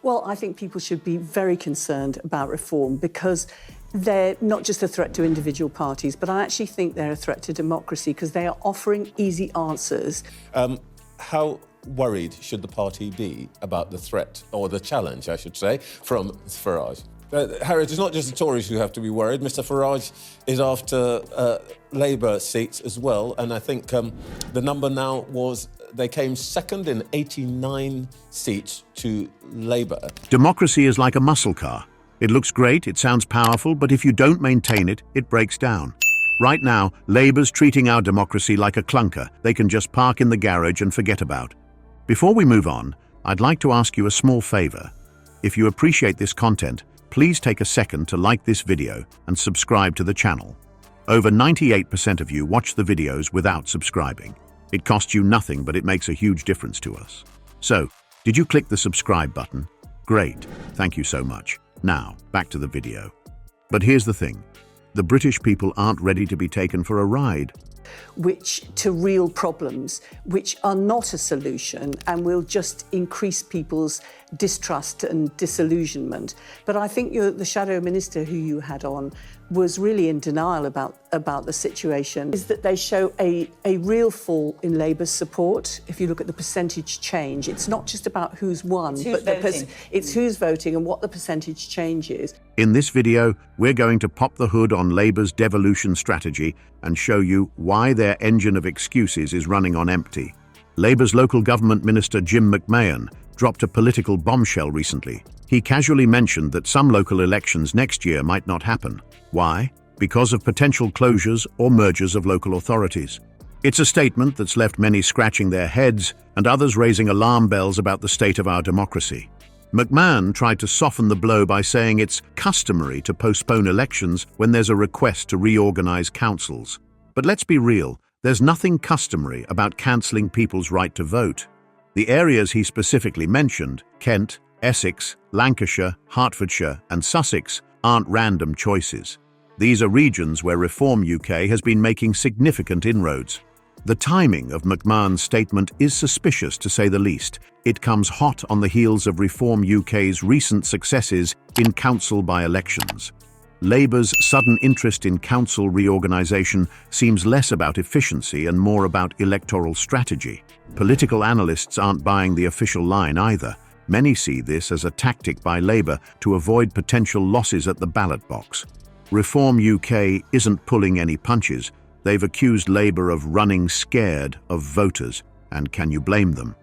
Well, I think people should be very concerned about reform because they're not just a threat to individual parties, but I actually think they're a threat to democracy because they are offering easy answers. How worried should the party be about the threat, or the challenge, I should say, from Farage? Harriet, it's not just the Tories who have to be worried. Mr Farage is after Labour seats as well, and I think the number now was they came second in 89 seats to Labour. Democracy is like a muscle car. It looks great, it sounds powerful, but if you don't maintain it, it breaks down. Right now, Labour's treating our democracy like a clunker they can just park in the garage and forget about. Before we move on, I'd like to ask you a small favour. If you appreciate this content, please take a second to like this video and subscribe to the channel. Over 98% of you watch the videos without subscribing. It costs you nothing, but it makes a huge difference to us. So, did you click the subscribe button? Great, thank you so much. Now, back to the video. But here's the thing. The British people aren't ready to be taken for a ride. To real problems, which are not a solution and will just increase people's distrust and disillusionment. But I think the Shadow Minister who you had on was really in denial about the situation, is that they show a real fall in Labour's support. If you look at the percentage change, it's not just about who's won, it's who's voting and what the percentage change is. In this video, we're going to pop the hood on Labour's devolution strategy and show you why their engine of excuses is running on empty. Labour's local government minister Jim McMahon dropped a political bombshell recently. He casually mentioned that some local elections next year might not happen. Why? Because of potential closures or mergers of local authorities. It's a statement that's left many scratching their heads and others raising alarm bells about the state of our democracy. McMahon tried to soften the blow by saying it's customary to postpone elections when there's a request to reorganise councils. But let's be real, there's nothing customary about cancelling people's right to vote. The areas he specifically mentioned, Kent, Essex, Lancashire, Hertfordshire and Sussex, aren't random choices. These are regions where Reform UK has been making significant inroads. The timing of McMahon's statement is suspicious to say the least. It comes hot on the heels of Reform UK's recent successes in council by-elections. Labour's sudden interest in council reorganisation seems less about efficiency and more about electoral strategy. Political analysts aren't buying the official line either. Many see this as a tactic by Labour to avoid potential losses at the ballot box. Reform UK isn't pulling any punches. They've accused Labour of running scared of voters, and can you blame them?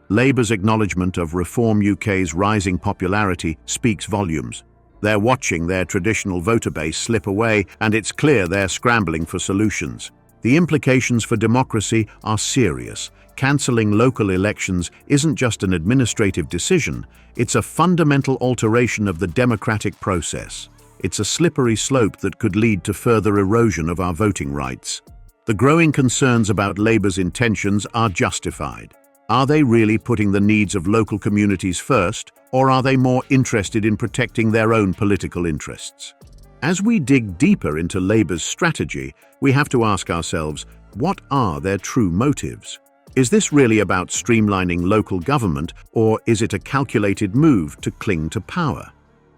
Labour's acknowledgement of Reform UK's rising popularity speaks volumes. They're watching their traditional voter base slip away, and it's clear they're scrambling for solutions. The implications for democracy are serious. Cancelling local elections isn't just an administrative decision, it's a fundamental alteration of the democratic process. It's a slippery slope that could lead to further erosion of our voting rights. The growing concerns about Labour's intentions are justified. Are they really putting the needs of local communities first, or are they more interested in protecting their own political interests? As we dig deeper into Labour's strategy, we have to ask ourselves, what are their true motives? Is this really about streamlining local government, or is it a calculated move to cling to power?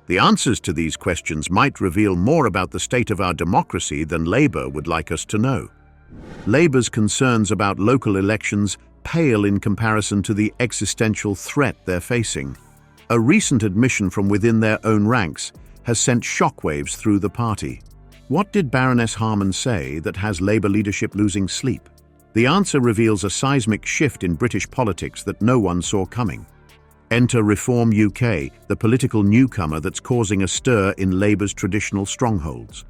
The answers to these questions might reveal more about the state of our democracy than Labour would like us to know. Labour's concerns about local elections pale in comparison to the existential threat they're facing. A recent admission from within their own ranks has sent shockwaves through the party. What did Baroness Harman say that has Labour leadership losing sleep? The answer reveals a seismic shift in British politics that no one saw coming. Enter Reform UK, the political newcomer that's causing a stir in Labour's traditional strongholds.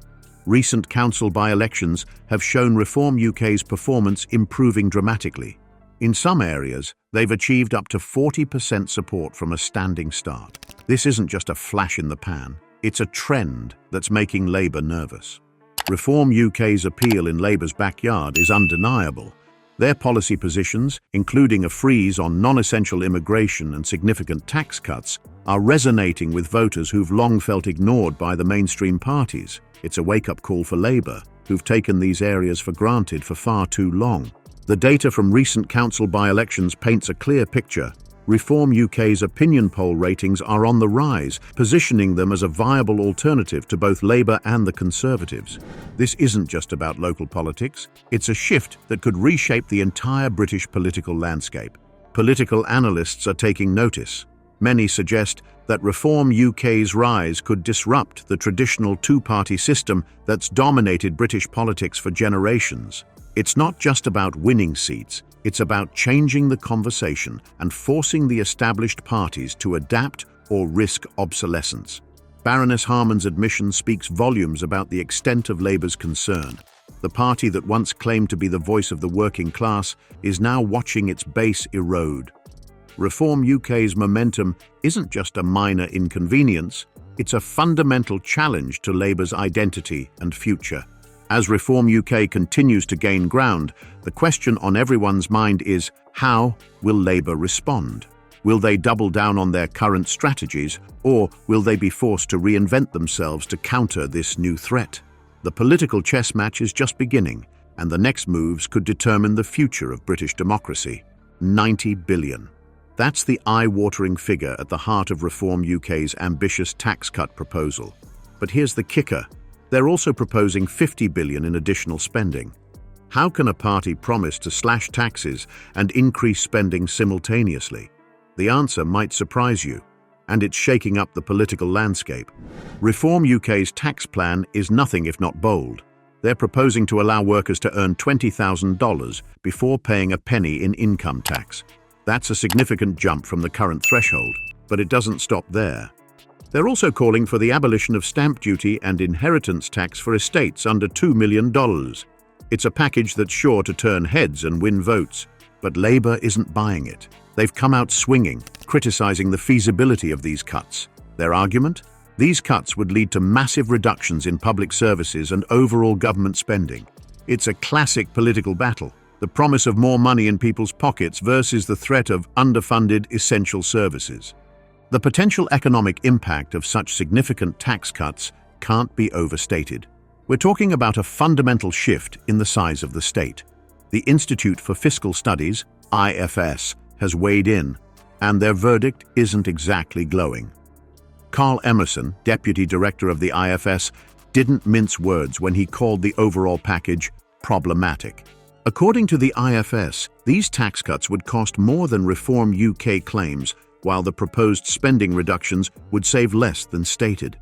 Recent council by-elections have shown Reform UK's performance improving dramatically. In some areas, they've achieved up to 40% support from a standing start. This isn't just a flash in the pan, it's a trend that's making Labour nervous. Reform UK's appeal in Labour's backyard is undeniable. Their policy positions, including a freeze on non-essential immigration and significant tax cuts, are resonating with voters who've long felt ignored by the mainstream parties. It's a wake-up call for Labour, who've taken these areas for granted for far too long. The data from recent council by-elections paints a clear picture. Reform UK's opinion poll ratings are on the rise, positioning them as a viable alternative to both Labour and the Conservatives. This isn't just about local politics, it's a shift that could reshape the entire British political landscape. Political analysts are taking notice. Many suggest that Reform UK's rise could disrupt the traditional two-party system that's dominated British politics for generations. It's not just about winning seats, it's about changing the conversation and forcing the established parties to adapt or risk obsolescence. Baroness Harman's admission speaks volumes about the extent of Labour's concern. The party that once claimed to be the voice of the working class is now watching its base erode. Reform UK's momentum isn't just a minor inconvenience, it's a fundamental challenge to Labour's identity and future. As Reform UK continues to gain ground, the question on everyone's mind is, how will Labour respond? Will they double down on their current strategies, or will they be forced to reinvent themselves to counter this new threat? The political chess match is just beginning, and the next moves could determine the future of British democracy. 90 billion. That's the eye-watering figure at the heart of Reform UK's ambitious tax cut proposal. But here's the kicker. They're also proposing 50 billion in additional spending. How can a party promise to slash taxes and increase spending simultaneously? The answer might surprise you, and it's shaking up the political landscape. Reform UK's tax plan is nothing if not bold. They're proposing to allow workers to earn $20,000 before paying a penny in income tax. That's a significant jump from the current threshold, but it doesn't stop there. They're also calling for the abolition of stamp duty and inheritance tax for estates under $2 million. It's a package that's sure to turn heads and win votes, but Labour isn't buying it. They've come out swinging, criticising the feasibility of these cuts. Their argument? These cuts would lead to massive reductions in public services and overall government spending. It's a classic political battle. The promise of more money in people's pockets versus the threat of underfunded essential services. The potential economic impact of such significant tax cuts can't be overstated. We're talking about a fundamental shift in the size of the state. The Institute for Fiscal Studies, IFS, has weighed in, and their verdict isn't exactly glowing. Carl Emerson, deputy director of the IFS, didn't mince words when he called the overall package problematic. According to the IFS, these tax cuts would cost more than Reform UK claims, while the proposed spending reductions would save less than stated.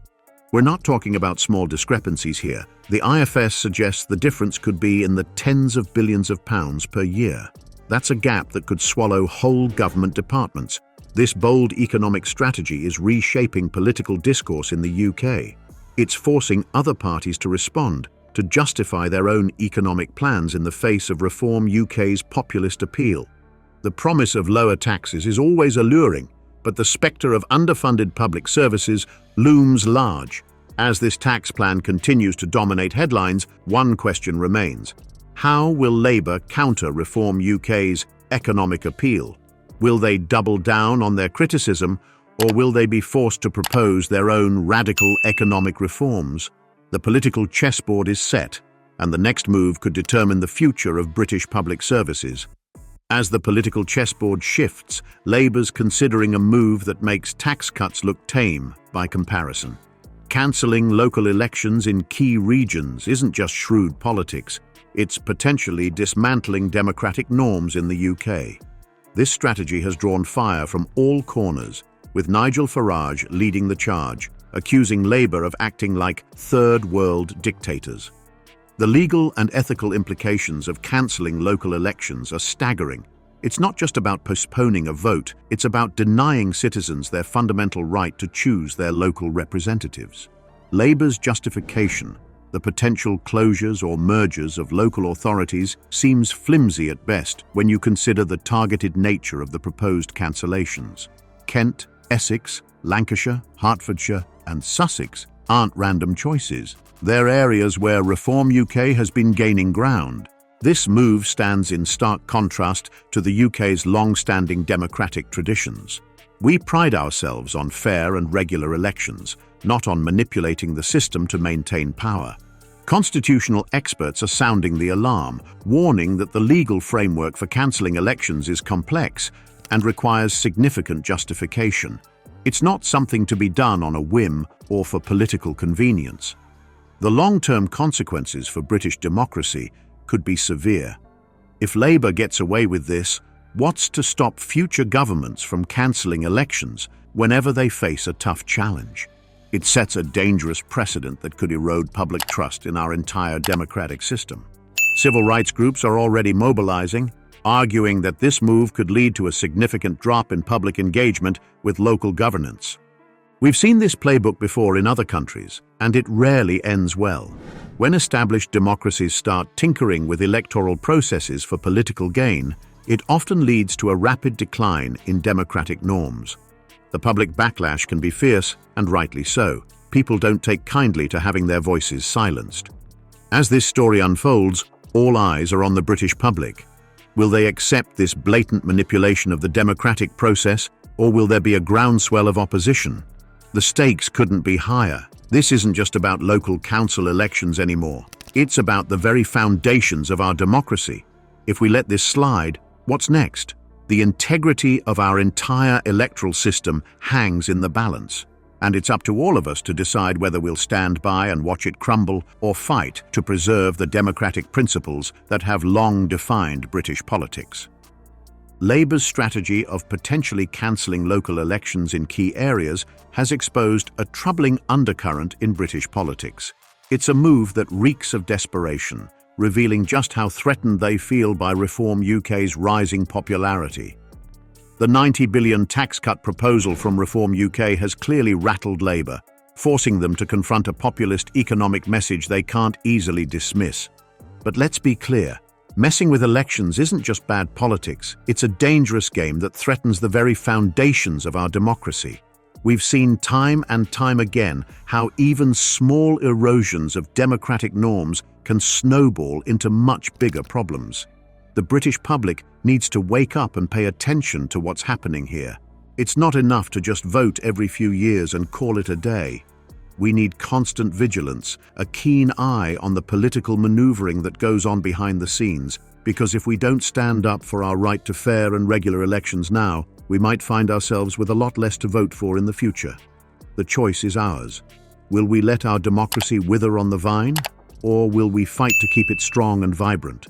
We're not talking about small discrepancies here. The IFS suggests the difference could be in the tens of billions of pounds per year. That's a gap that could swallow whole government departments. This bold economic strategy is reshaping political discourse in the UK. It's forcing other parties to respond, to justify their own economic plans in the face of Reform UK's populist appeal. The promise of lower taxes is always alluring, but the spectre of underfunded public services looms large. As this tax plan continues to dominate headlines, one question remains. How will Labour counter Reform UK's economic appeal? Will they double down on their criticism, or will they be forced to propose their own radical economic reforms? The political chessboard is set, and the next move could determine the future of British public services. As the political chessboard shifts, Labour's considering a move that makes tax cuts look tame by comparison. Cancelling local elections in key regions isn't just shrewd politics, it's potentially dismantling democratic norms in the UK. This strategy has drawn fire from all corners, with Nigel Farage leading the charge, accusing Labour of acting like third-world dictators. The legal and ethical implications of cancelling local elections are staggering. It's not just about postponing a vote, it's about denying citizens their fundamental right to choose their local representatives. Labour's justification, the potential closures or mergers of local authorities, seems flimsy at best when you consider the targeted nature of the proposed cancellations. Kent, Essex, Lancashire, Hertfordshire, and Sussex aren't random choices. They're areas where Reform UK has been gaining ground. This move stands in stark contrast to the UK's long-standing democratic traditions. We pride ourselves on fair and regular elections, not on manipulating the system to maintain power. Constitutional experts are sounding the alarm, warning that the legal framework for cancelling elections is complex and requires significant justification. It's not something to be done on a whim or for political convenience. The long-term consequences for British democracy could be severe. If Labour gets away with this, what's to stop future governments from cancelling elections whenever they face a tough challenge? It sets a dangerous precedent that could erode public trust in our entire democratic system. Civil rights groups are already mobilizing, arguing that this move could lead to a significant drop in public engagement with local governance. We've seen this playbook before in other countries, and it rarely ends well. When established democracies start tinkering with electoral processes for political gain, it often leads to a rapid decline in democratic norms. The public backlash can be fierce, and rightly so. People don't take kindly to having their voices silenced. As this story unfolds, all eyes are on the British public. Will they accept this blatant manipulation of the democratic process, or will there be a groundswell of opposition? The stakes couldn't be higher. This isn't just about local council elections anymore. It's about the very foundations of our democracy. If we let this slide, what's next? The integrity of our entire electoral system hangs in the balance, and it's up to all of us to decide whether we'll stand by and watch it crumble or fight to preserve the democratic principles that have long defined British politics. Labour's strategy of potentially cancelling local elections in key areas has exposed a troubling undercurrent in British politics. It's a move that reeks of desperation, revealing just how threatened they feel by Reform UK's rising popularity. The £90 billion tax cut proposal from Reform UK has clearly rattled Labour, forcing them to confront a populist economic message they can't easily dismiss. But let's be clear, messing with elections isn't just bad politics, it's a dangerous game that threatens the very foundations of our democracy. We've seen time and time again how even small erosions of democratic norms can snowball into much bigger problems. The British public needs to wake up and pay attention to what's happening here. It's not enough to just vote every few years and call it a day. We need constant vigilance, a keen eye on the political maneuvering that goes on behind the scenes, because if we don't stand up for our right to fair and regular elections now, we might find ourselves with a lot less to vote for in the future. The choice is ours. Will we let our democracy wither on the vine, or will we fight to keep it strong and vibrant?